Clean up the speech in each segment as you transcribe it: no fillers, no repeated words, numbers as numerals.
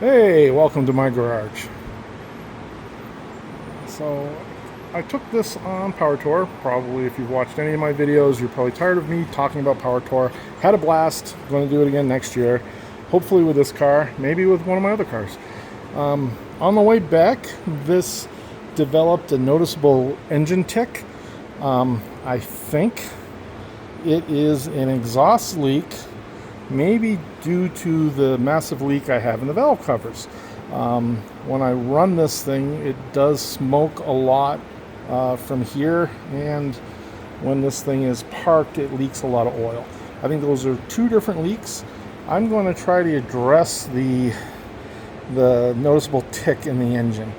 Hey, welcome to my garage. So, I took this on Power Tour. Probably if you've watched any of my videos, you're probably tired of me talking about Power Tour. Had a blast. Going to do it again next year. Hopefully with this car, maybe with one of my other cars. On the way back, this developed a noticeable engine tick. I think it is an exhaust leak, maybe due to the massive leak I have in the valve covers. When I run this thing, it does smoke a lot from here, and when this thing is parked, it leaks a lot of oil. I think those are two different leaks. I'm going to try to address the noticeable tick in the engine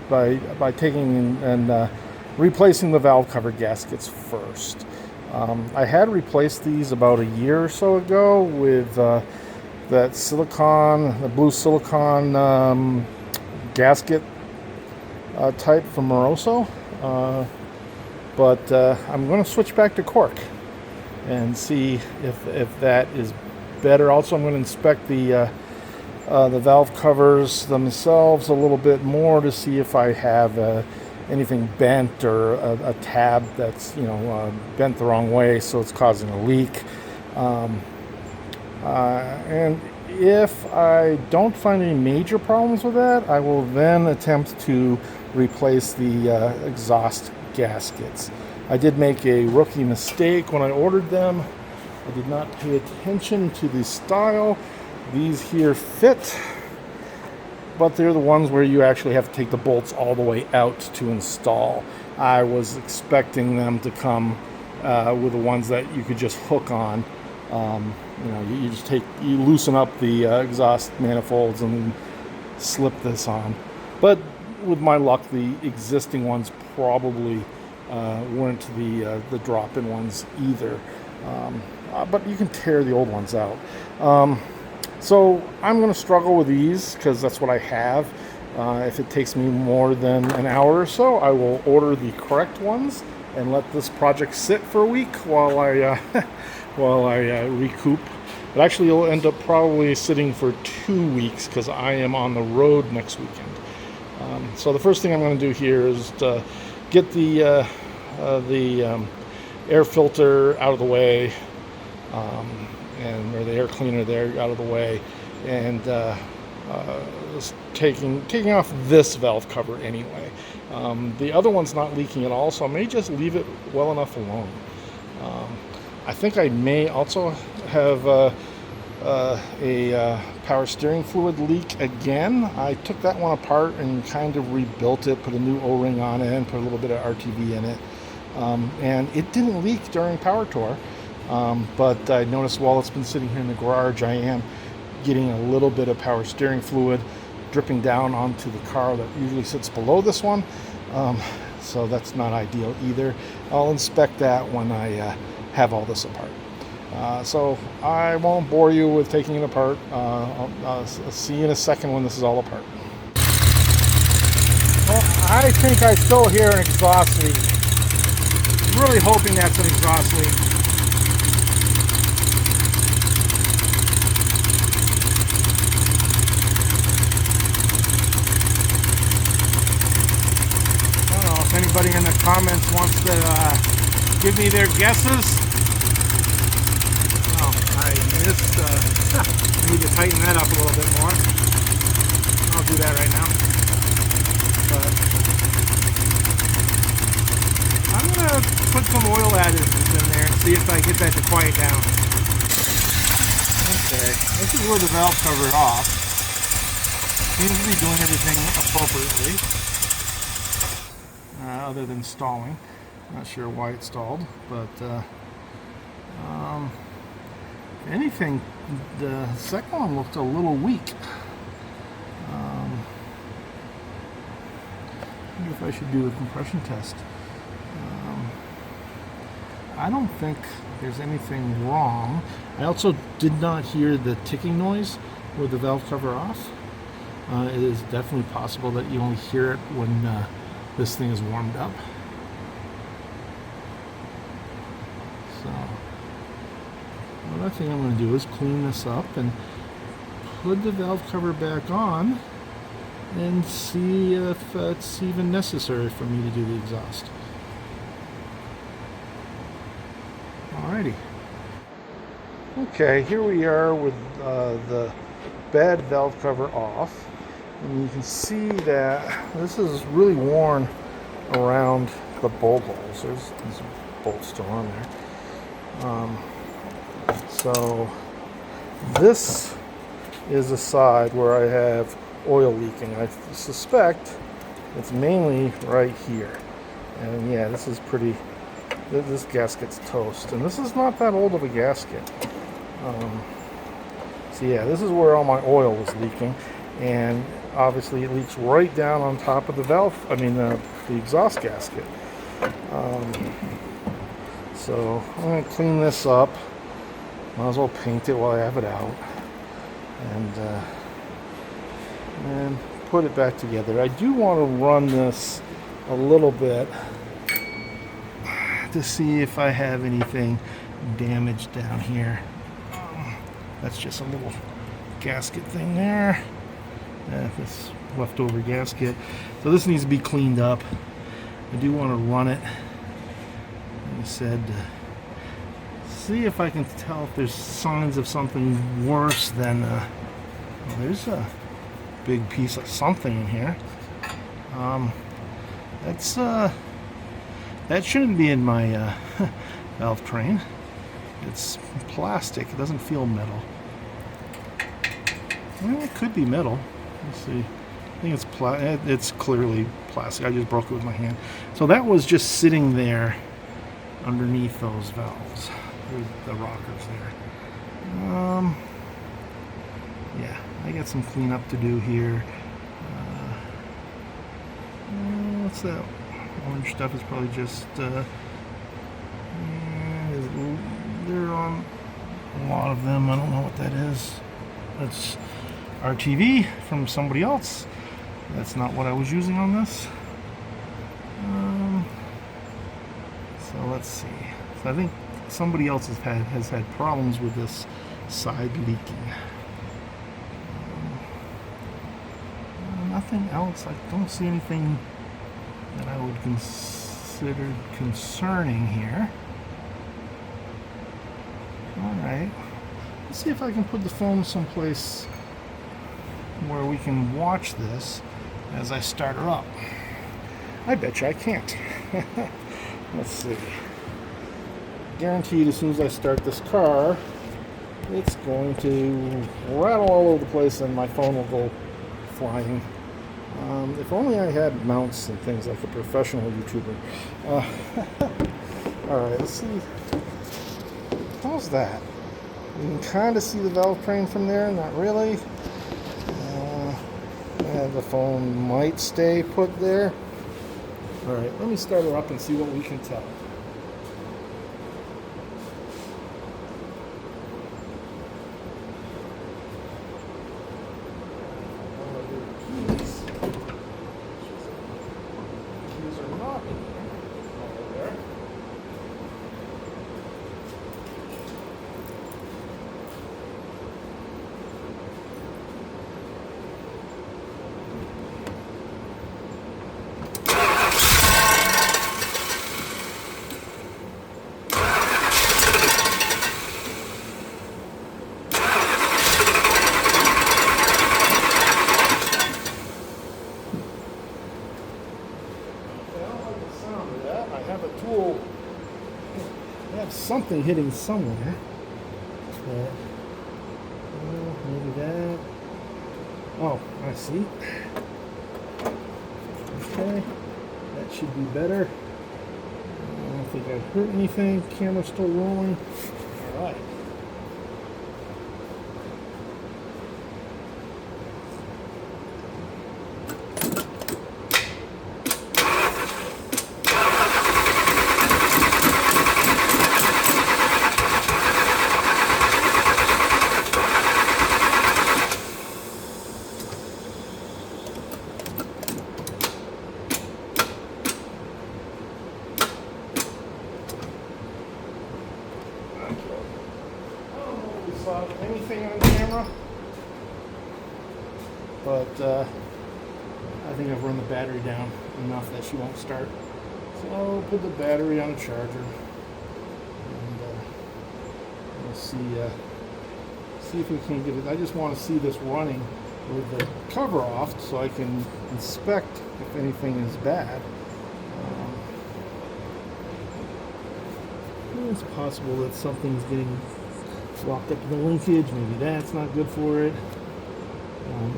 by taking and replacing the valve cover gaskets first. I had replaced these about a year or so ago with that silicone, the blue silicone gasket type from Moroso, but I'm going to switch back to cork and see if that is better. Also, I'm going to inspect the valve covers themselves a little bit more to see if I have anything bent or a tab that's bent the wrong way, so it's causing a leak. And if I don't find any major problems with that, I will then attempt to replace the exhaust gaskets. I did make a rookie mistake when I ordered them. I did not pay attention to the style. These here fit, but they're the ones where you actually have to take the bolts all the way out to install. I was expecting them to come with the ones that you could just hook on. You just you loosen up the exhaust manifolds and slip this on. But with my luck, the existing ones probably weren't the drop-in ones either. But you can tear the old ones out. So I'm going to struggle with these because that's what I have. If it takes me more than an hour or so, I will order the correct ones and let this project sit for a week while I recoup. But actually, it'll end up probably sitting for 2 weeks because I am on the road next weekend. So the first thing I'm going to do here is to get the air filter out of the way, or the air cleaner there out of the way, and taking off this valve cover anyway. The other one's not leaking at all, so I may just leave it well enough alone. I think I may also have a power steering fluid leak again. I took that one apart and kind of rebuilt it, put a new O-ring on it, and put a little bit of RTV in it. And it didn't leak during Power Tour, but I noticed while it's been sitting here in the garage, I am getting a little bit of power steering fluid dripping down onto the car that usually sits below this one. So that's not ideal either. I'll inspect that when I have all this apart. So I won't bore you with taking it apart. I'll see you in a second when this is all apart. Well, I think I still hear an exhaust leak. I'm really hoping that's an exhaust leak. I don't know if anybody in the comments wants to give me their guesses. I need to tighten that up a little bit more. I'll do that right now. But I'm going to put some oil additives in there and see if I get that to quiet down. Okay, this is where the valve cover off. Seems to be doing everything appropriately, other than stalling. Not sure why it stalled, but if anything, the second one looked a little weak. I wonder if I should do a compression test. I don't think there's anything wrong. I also did not hear the ticking noise with the valve cover off. It is definitely possible that you only hear it when this thing is warmed up. So another thing I'm going to do is clean this up and put the valve cover back on and see if it's even necessary for me to do the exhaust. Alrighty. Okay, here we are with the bad valve cover off, and you can see that this is really worn around the bolt holes. There's bolts still on there. So this is a side where I have oil leaking. I suspect it's mainly right here. And yeah, this is pretty, this gasket's toast. And this is not that old of a gasket. So yeah, this is where all my oil was leaking. And obviously it leaks right down on top of the valve, the exhaust gasket. So I'm going to clean this up. Might as well paint it while I have it out. And put it back together. I do want to run this a little bit to see if I have anything damaged down here. That's just a little gasket thing there. This leftover gasket. So this needs to be cleaned up. I do want to run it, like I said, see if I can tell if there's signs of something worse than well, there's a big piece of something in here. That shouldn't be in my valve train. It's plastic. It doesn't feel metal. Well, it could be metal. Let's see. I think it's clearly plastic. I just broke it with my hand. So that was just sitting there underneath those valves, the rockers there. Yeah, I got some cleanup to do here. What's that orange stuff? Is probably just they're on a lot of them. I don't know what that is. That's RTV from somebody else. That's not what I was using on this. So let's see. So I think somebody else has had problems with this side leaking. Nothing else. I don't see anything that I would consider concerning here. Alright. Let's see if I can put the phone someplace where we can watch this as I start her up. I bet you I can't. Let's see. Guaranteed as soon as I start this car, it's going to rattle all over the place and my phone will go flying. If only I had mounts and things like a professional YouTuber. Alright, let's see. How's that? You can kind of see the valve train from there, not really. The phone might stay put there. Alright, let me start her up and see what we can tell. Keys are not in there. Over there. Something hitting somewhere. But, maybe that. Oh, I see. Okay, that should be better. I don't think I hurt anything. Camera's still rolling. All right. Anything on camera? but I think I've run the battery down enough that she won't start. So I'll put the battery on a charger, and we'll see if we can get it. I just want to see this running with the cover off so I can inspect if anything is bad. It's possible that something's getting locked up in the linkage. Maybe that's not good for it.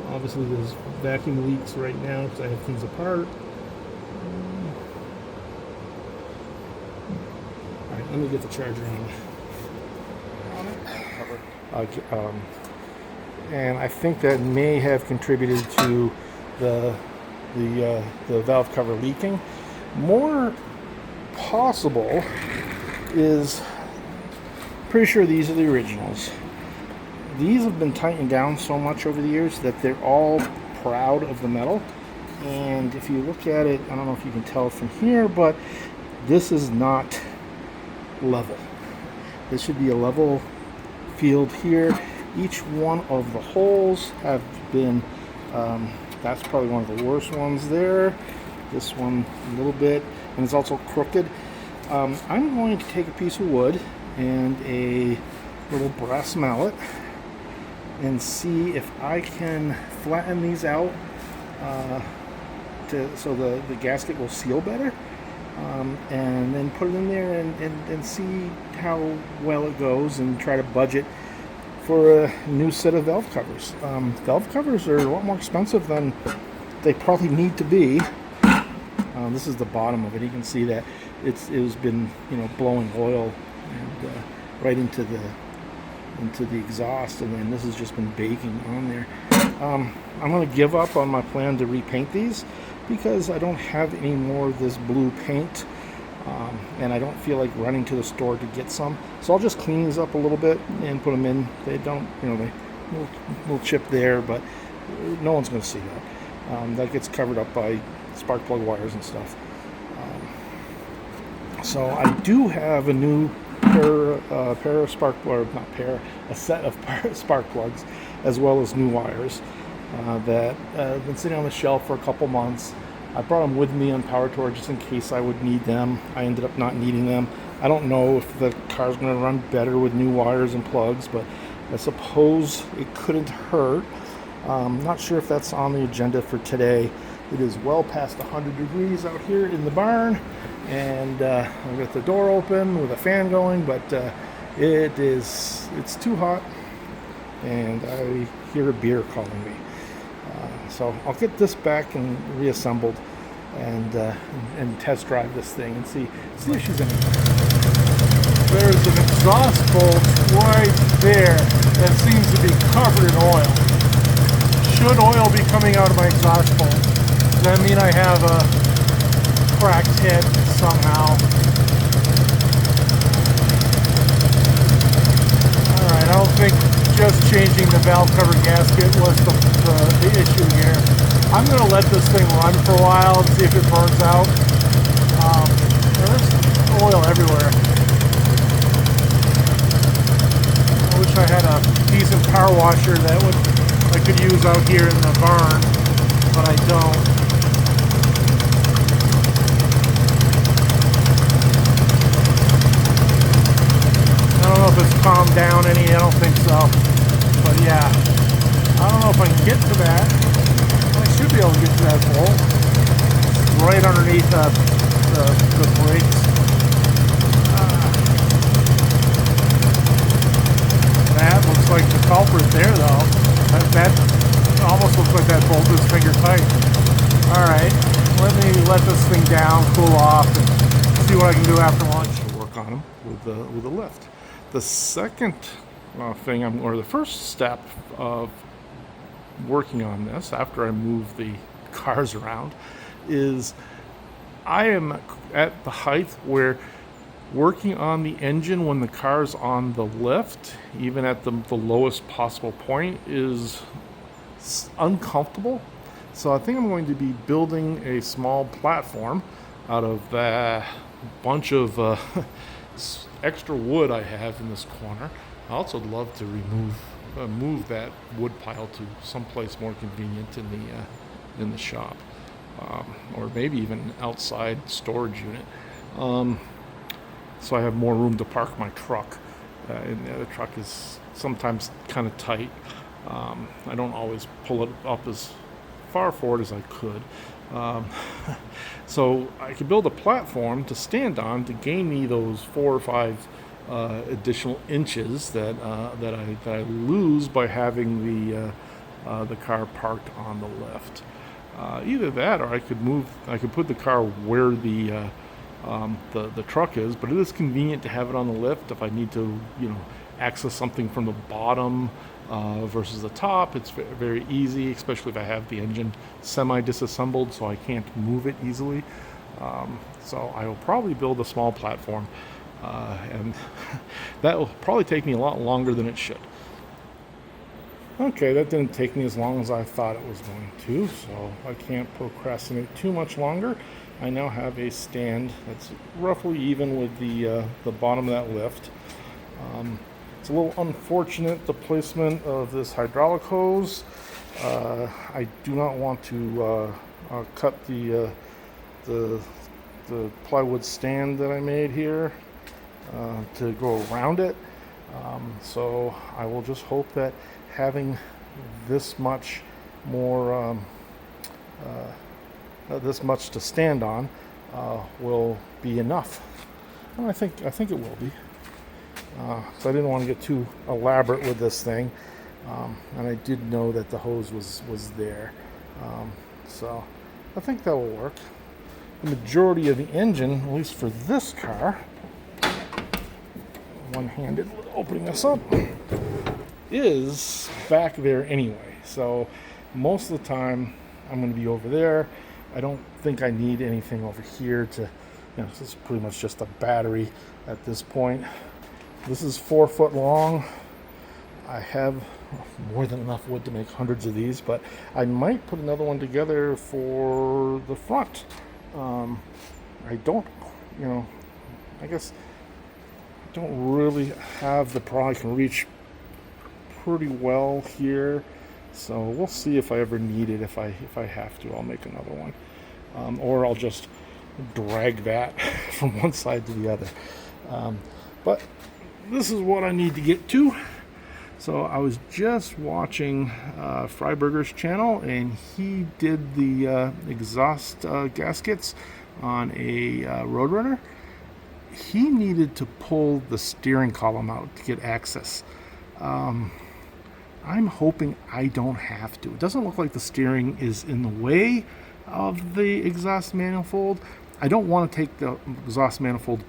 Obviously there's vacuum leaks right now because I have things apart. Alright, let me get the charger on. And I think that may have contributed to the valve cover leaking. More possible is, pretty sure these are the originals. These have been tightened down so much over the years that they're all proud of the metal. And if you look at it, I don't know if you can tell from here, but this is not level. This should be a level field here. Each one of the holes have been, that's probably one of the worst ones there. This one a little bit, and it's also crooked. I'm going to take a piece of wood and a little brass mallet and see if I can flatten these out so the gasket will seal better, and then put it in there and see how well it goes, and try to budget for a new set of valve covers. Valve covers are a lot more expensive than they probably need to be. This is the bottom of it. You can see that it has been, blowing oil and right into the exhaust, and then this has just been baking on there. I'm going to give up on my plan to repaint these because I don't have any more of this blue paint, and I don't feel like running to the store to get some. So I'll just clean these up a little bit and put them in. They don't, they little chip there, but no one's going to see that. That gets covered up by spark plug wires and stuff. So I do have a new pair of spark, or not pair, a set of spark plugs, as well as new wires that have been sitting on the shelf for a couple months. I brought them with me on Power Tour just in case I would need them. I ended up not needing them. I don't know if the car's going to run better with new wires and plugs, but I suppose it couldn't hurt. Not sure if that's on the agenda for today. It is well past 100 degrees out here in the barn, and I've got the door open with a fan going, but it's too hot, and I hear a beer calling me. So I'll get this back and reassembled, and test drive this thing and see if she's in it. There's an exhaust bolt right there that seems to be covered in oil. Should oil be coming out of my exhaust bolt? Does that mean I have a cracked head somehow? Alright, I don't think just changing the valve cover gasket was the issue here. I'm going to let this thing run for a while and see if it burns out. There's oil everywhere. I wish I had a decent power washer that I could use out here in the barn, but I don't. I don't know if it's calmed down any. I don't think so. But yeah, I don't know if I can get to that. I should be able to get to that bolt. Right underneath the brakes. That looks like the culprit there, though. That almost looks like that bolt is finger tight. Alright, let me let this thing down, cool off, and see what I can do after lunch. I'll work on them with the lift. The second thing, or the first step of working on this after I move the cars around, is I am at the height where working on the engine when the car's on the lift, even at the lowest possible point, is uncomfortable. So I think I'm going to be building a small platform out of a bunch of extra wood I have in this corner, I also love to move that wood pile to someplace more convenient in the shop, or maybe even an outside storage unit. So I have more room to park my truck. And the truck is sometimes kind of tight. I don't always pull it up as far forward as I could. So I could build a platform to stand on to gain me those 4 or 5 additional inches that I lose by having the car parked on the lift. Either that, or I could put the car where the truck is, but it is convenient to have it on the lift if I need to, access something from the bottom versus the top. It's very easy, especially if I have the engine semi-disassembled, so I can't move it easily. So I will probably build a small platform, and that will probably take me a lot longer than it should. Okay, that didn't take me as long as I thought it was going to, so I can't procrastinate too much longer. I now have a stand that's roughly even with the bottom of that lift. It's a little unfortunate, the placement of this hydraulic hose. I do not want to cut the plywood stand that I made here to go around it. So I will just hope that having this much more this much to stand on will be enough, and I think it will be. So I didn't want to get too elaborate with this thing, and I did know that the hose was there, so I think that will work. The majority of the engine, at least for this car, one-handed opening this up, is back there anyway. So most of the time I'm going to be over there. I don't think I need anything over here to, this is pretty much just a battery at this point. This is 4 foot long. I have more than enough wood to make hundreds of these, but I might put another one together for the front. I don't, I guess I don't really have the pro. I can reach pretty well here, so we'll see if I ever need it. If I have to, I'll make another one, or I'll just drag that from one side to the other. But this is what I need to get to. So I was just watching Freiberger's channel, and he did the exhaust gaskets on a Roadrunner. He needed to pull the steering column out to get access. I'm hoping I don't have to. It doesn't look like the steering is in the way of the exhaust manifold. I don't want to take the exhaust manifold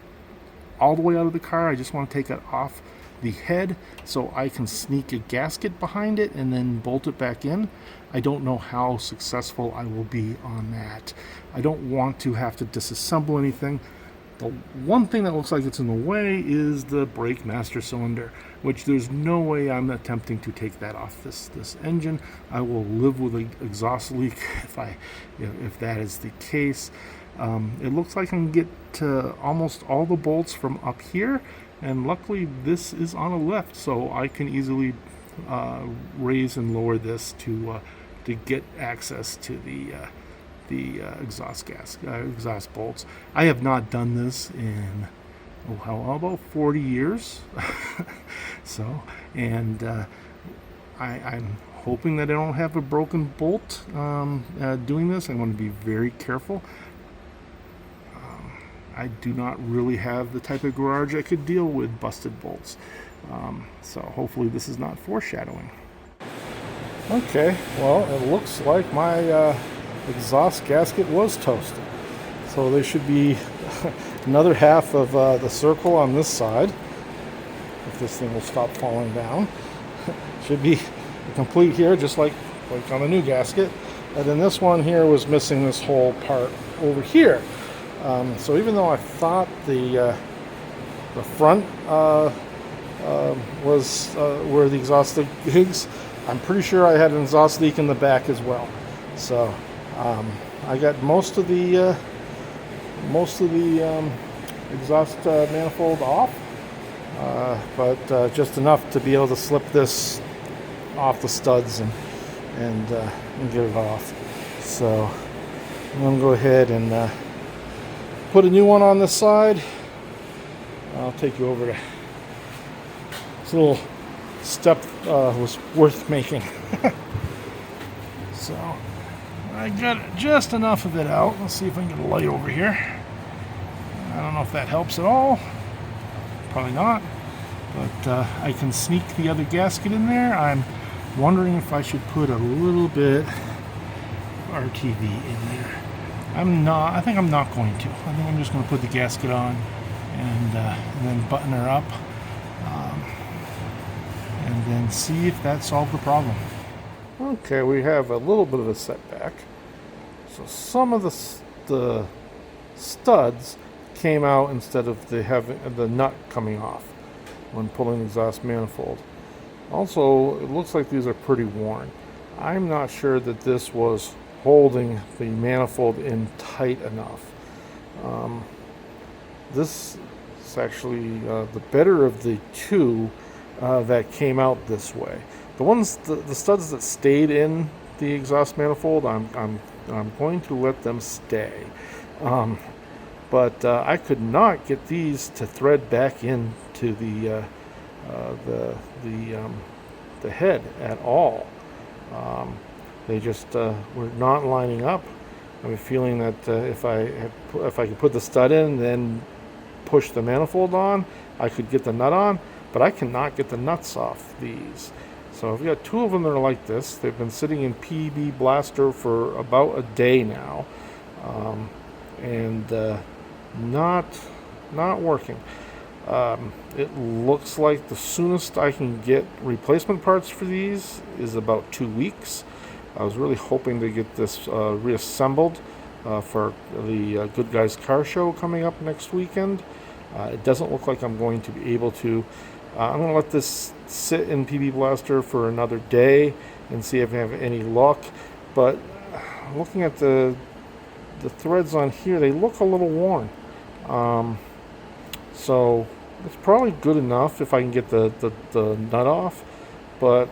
all the way out of the car. I just want to take it off the head so I can sneak a gasket behind it and then bolt it back in. I don't know how successful I will be on that. I don't want to have to disassemble anything. The one thing that looks like it's in the way is the brake master cylinder, which there's no way I'm attempting to take that off this engine. I will live with an exhaust leak if that is the case. It looks like I can get to almost all the bolts from up here, and luckily this is on a lift, so I can easily raise and lower this to get access to the exhaust bolts. I have not done this in how about 40 years. So, and I'm hoping that I don't have a broken bolt doing this. I'm going to be very careful. I do not really have the type of garage that could deal with busted bolts. So hopefully this is not foreshadowing. Okay, well, it looks like my exhaust gasket was toasted. So there should be another half of the circle on this side, if this thing will stop falling down. Should be complete here, just like on the new gasket. And then this one here was missing this whole part over here. So even though I thought the front was where the exhaust leak is, I'm pretty sure I had an exhaust leak in the back as well. So I got most of the exhaust manifold off. but just enough to be able to slip this off the studs and get it off. So I'm going to go ahead and put a new one on this side. I'll take you over to this little step was worth making. So I got just enough of it out. Let's see if I can get a light over here. I don't know if that helps at all. Probably not. But I can sneak the other gasket in there. I'm wondering if I should put a little bit RTV in there. I think I'm not going to. I think I'm just going to put the gasket on and then button her up. And then see if that solved the problem. Okay, we have a little bit of a setback. So some of the studs came out instead of the nut coming off when pulling the exhaust manifold. Also, it looks like these are pretty worn. I'm not sure that this was holding the manifold in tight enough. This is actually the better of the two that came out this way. The studs that stayed in the exhaust manifold, I'm going to let them stay. But I could not get these to thread back into the head at all. They just were not lining up. I have a feeling that if I could put the stud in, then push the manifold on, I could get the nut on. But I cannot get the nuts off these. So I've got two of them that are like this. They've been sitting in PB Blaster for about a day now, and not working. It looks like the soonest I can get replacement parts for these is about 2 weeks. I was really hoping to get this reassembled for the Good Guys Car Show coming up next weekend. It doesn't look like I'm going to be able to. I'm going to let this sit in PB Blaster for another day and see if I have any luck. But looking at the threads on here, they look a little worn. So it's probably good enough if I can get the nut off. But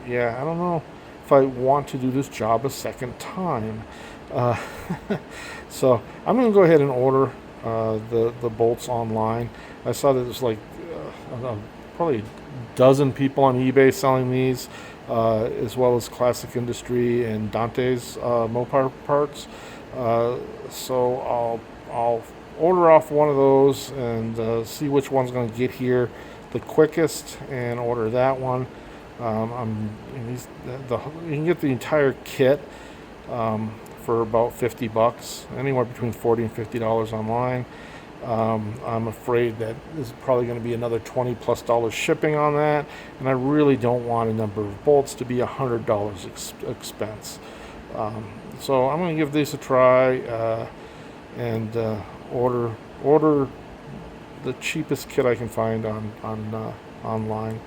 yeah, I don't know if I want to do this job a second time. So I'm going to go ahead and order the bolts online. I saw that there's like probably a dozen people on eBay selling these, as well as Classic Industry and Dante's Mopar parts. So I'll order off one of those and see which one's going to get here the quickest and order that one. You can get the entire kit for about $50, anywhere between $40 and $50 online. I'm afraid that there's probably going to be another $20+ shipping on that, and I really don't want a number of bolts to be $100 expense. So I'm going to give this a try and order the cheapest kit I can find on online.